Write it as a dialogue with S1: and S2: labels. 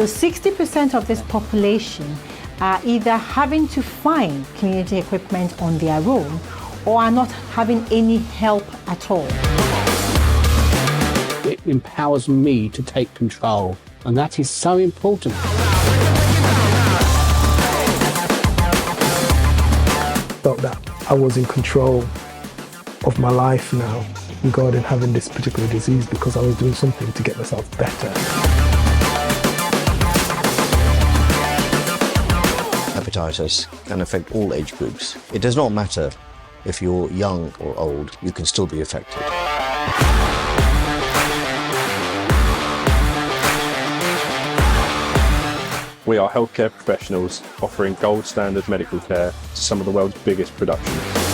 S1: So 60% of this population are either having to find community equipment on their own or are not having any help at all.
S2: It empowers me to take control, and that is so important.
S3: Felt that I was in control of my life now regarding having this particular disease, because I was doing something to get myself better.
S4: Hepatitis can affect all age groups. It does not matter if you're young or old, you can still be affected.
S5: We are healthcare professionals offering gold standard medical care to some of the world's biggest productions.